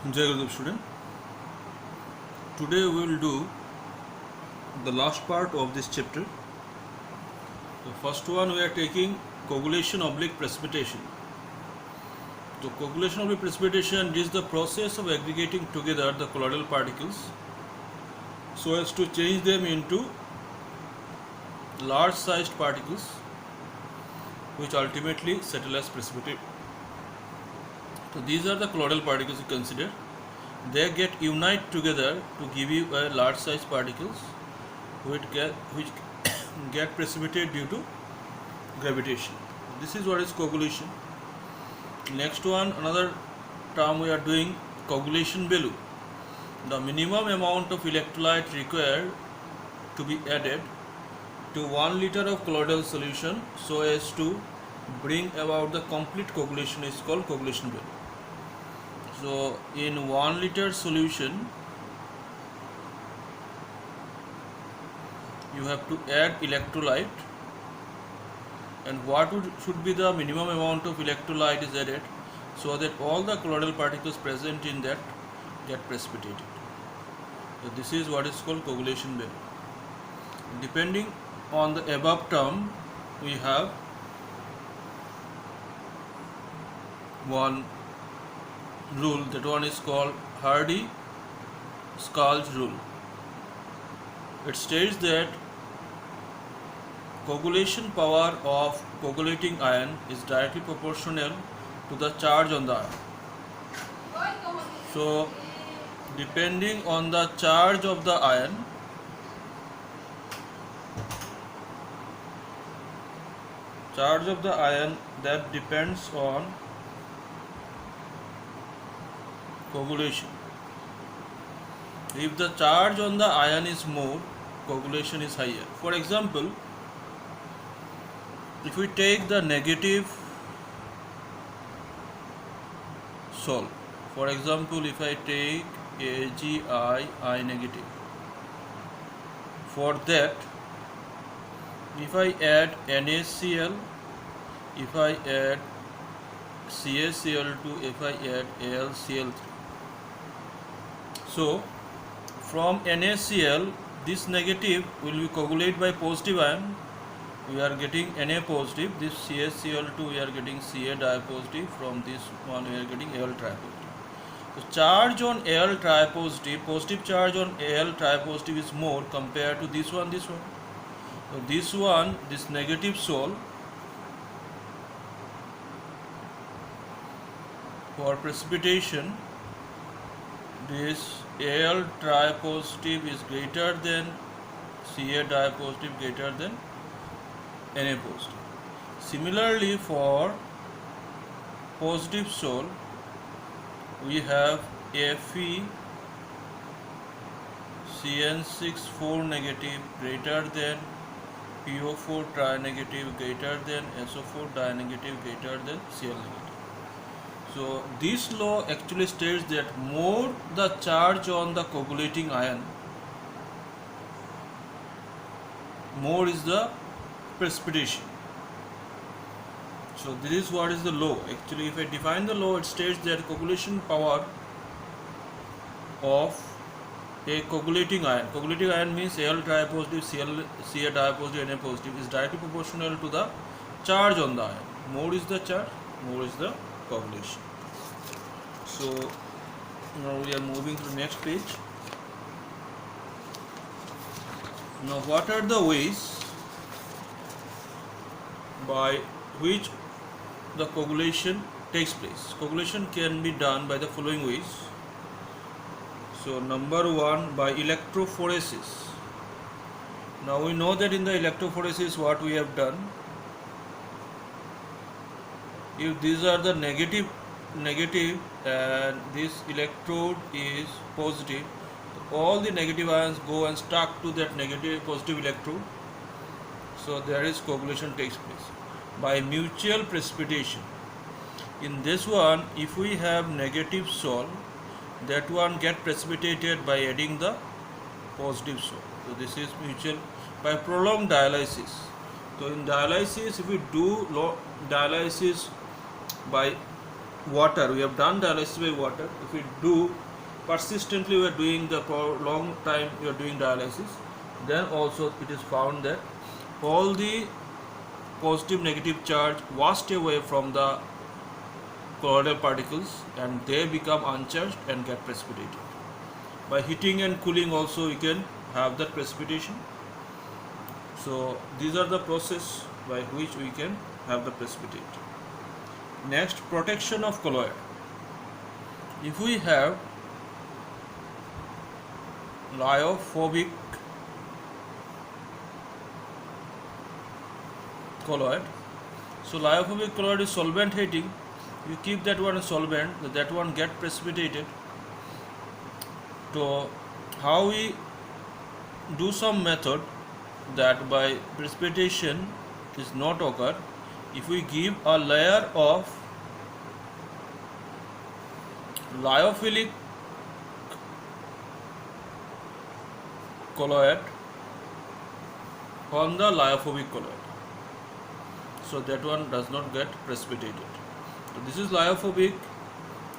Jai Gurudev student. Today we will do the last part of this chapter. The first one we are taking coagulation oblique precipitation. So coagulation oblique precipitation is the process of aggregating together the colloidal particles so as to change them into large sized particles which ultimately settle as precipitate. So these are the colloidal particles you consider. They get unite together to give you a large size particles which get precipitated due to gravitation. This is what is coagulation. Next one, another term we are doing, coagulation value. The minimum amount of electrolyte required to be added to 1 liter of colloidal solution so as to bring about the complete coagulation is called coagulation value. So in 1 liter solution you have to add electrolyte, and should be the minimum amount of electrolyte is added so that all the colloidal particles present in that get precipitated. So this is what is called coagulation value. Depending on the above term, we have one rule, that one is called Hardy-Schulze rule. It states that coagulation power of coagulating ion is directly proportional to the charge on the ion. So depending on the charge of the ion, that depends on coagulation. If the charge on the ion is more, coagulation is higher. For example, if we take the negative sol, for example, if I take AgI, I negative, for that, if I add NaCl, if I add CaCl2, if I add AlCl3, so from NaCl, this negative will be coagulated by positive ion. We are getting Na positive. This CaCl2 we are getting Ca dipositive. From this one we are getting Al tripositive. So charge on Al tripositive, positive charge on Al tripositive is more compared to this one. So this one, this negative sol, for precipitation, this Al tripositive is greater than Ca dipositive, greater than Na positive. Similarly, for positive sol, we have Fe CN6 4 negative greater than PO4 trinegative greater than SO4 dinegative greater than Cl negative. So this law actually states that more the charge on the coagulating ion, more is the precipitation. So this is what is the law. Actually, if I define the law, it states that coagulation power of a coagulating ion means Al tripositive, Ca dipositive, Na positive, is directly proportional to the charge on the ion. More is the charge, more is the coagulation. So now we are moving to the next page. Now what are the ways by which the coagulation takes place? Coagulation can be done by the following ways. So number one, by electrophoresis. Now we know that in the electrophoresis what we have done, if these are the negative and this electrode is positive, all the negative ions go and stuck to that positive electrode. So there is coagulation takes place by mutual precipitation. In this one, if we have negative sol, that one get precipitated by adding the positive sol. So this is mutual by prolonged dialysis. So in dialysis, if we do dialysis by water, we have done dialysis by water. If we do persistently, we are doing the for long time, we are doing dialysis, then also it is found that all the positive negative charge washed away from the colloidal particles and they become uncharged and get precipitated. By heating and cooling also we can have that precipitation. So these are the process by which we can have the precipitate. Next, protection of colloid. If we have lyophobic colloid, so lyophobic colloid is solvent hating, you keep that one solvent, that one get precipitated. So how we do some method that by precipitation is not occur, if we give a layer of lyophilic colloid on the lyophobic colloid, so that one does not get precipitated. So this is lyophobic,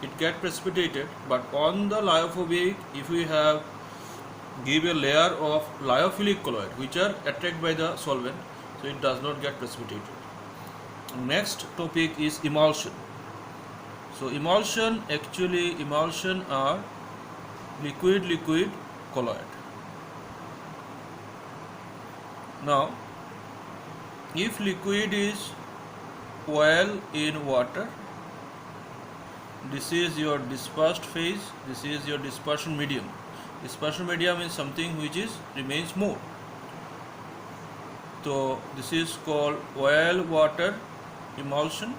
it get precipitated, but on the lyophobic, if we have give a layer of lyophilic colloid which are attracted by the solvent, so it does not get precipitated. Next topic is emulsion. So emulsion, actually emulsion are liquid colloid. Now if liquid is oil in water, this is your dispersed phase, this is your dispersion medium. Dispersion medium is something which is remains more. So this is called oil water emulsion.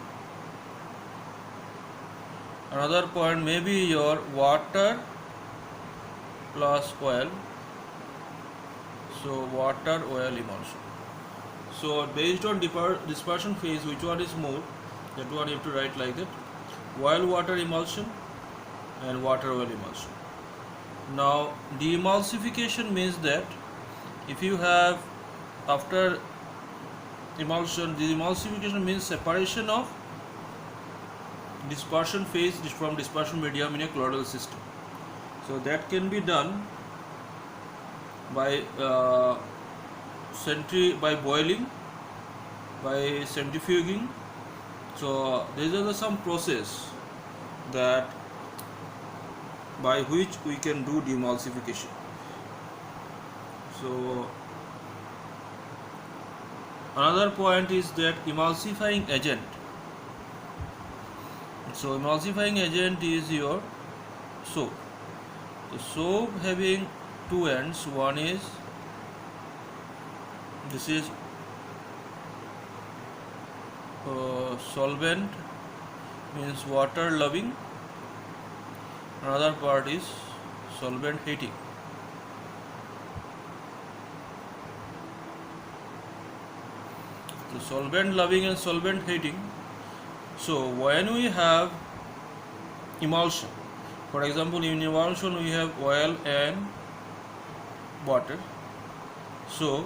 Another point may be your water plus oil, so water oil emulsion. So based on dispersion phase, which one is more, that one you have to write like that: oil water emulsion and water oil emulsion. Now demulsification means that if you have after emulsion, the emulsification means separation of dispersion phase from dispersion medium in a colloidal system. So that can be done by by boiling, by centrifuging. So these are some process that by which we can do demulsification. So another point is that emulsifying agent. So emulsifying agent is your soap. The soap having two ends. One is this is solvent, means water loving. Another part is solvent hating. So solvent loving and solvent hating. So when we have emulsion, for example in emulsion we have oil and water, so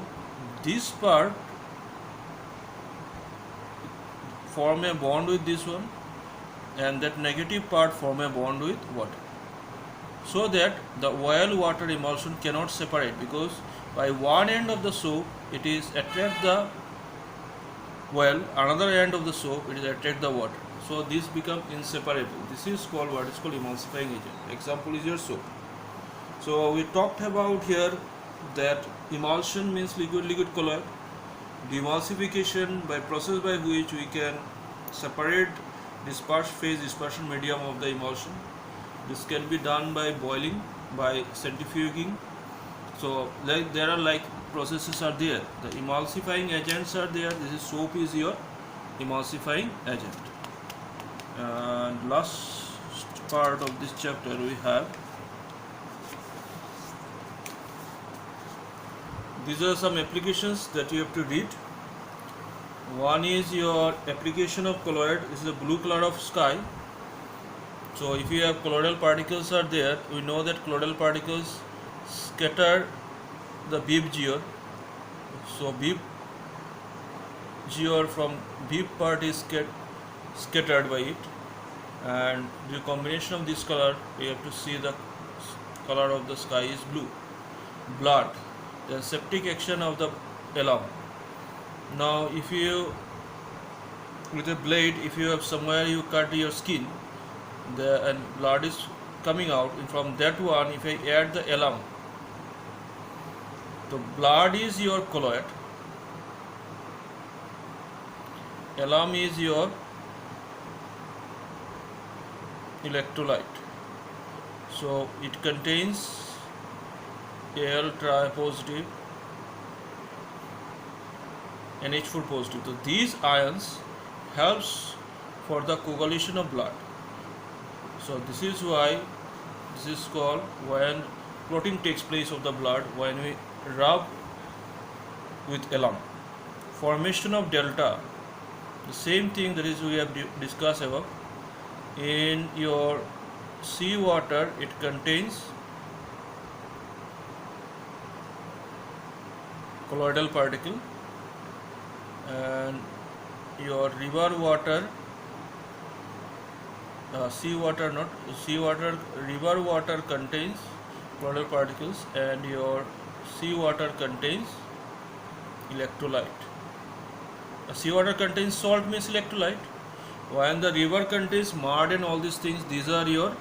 this part form a bond with this one and that negative part form a bond with water, so that the oil water emulsion cannot separate, because by one end of the soap it is attract the oil, another end of the soap it is attract the water, so this become inseparable. This is called what is called emulsifying agent. Example is your soap. So we talked about here that emulsion means liquid colloid. Demulsification by process by which we can separate dispersed phase dispersion medium of the emulsion. This can be done by boiling, by centrifuging. So like there are like processes are there. The emulsifying agents are there. This is soap is your emulsifying agent. And last part of this chapter we have, these are some applications that you have to read. One is your application of colloid. This is a blue color of sky. So if you have colloidal particles are there, we know that colloidal particles scatter the beep gear. So beep gear from beep part is scattered by it. and the combination of this color, we have to see the color of the sky is blue. Blood, the septic action of the alum. Now if you, with a blade, if you have somewhere you cut your skin, and blood is coming out, and from that one if I add the alum, the blood is your colloid, alum is your electrolyte. So it contains Al positive, NH4 positive. So these ions helps for the coagulation of blood. So this is why this is called, when clotting takes place of the blood, when we rub with alum. Formation of delta, the same thing that is we have discussed above. In your sea water, it contains colloidal particle, and your river water, river water contains colloidal particles, and your sea water contains electrolyte. Sea water contains salt, means electrolyte, while the river contains mud and all these things, these are your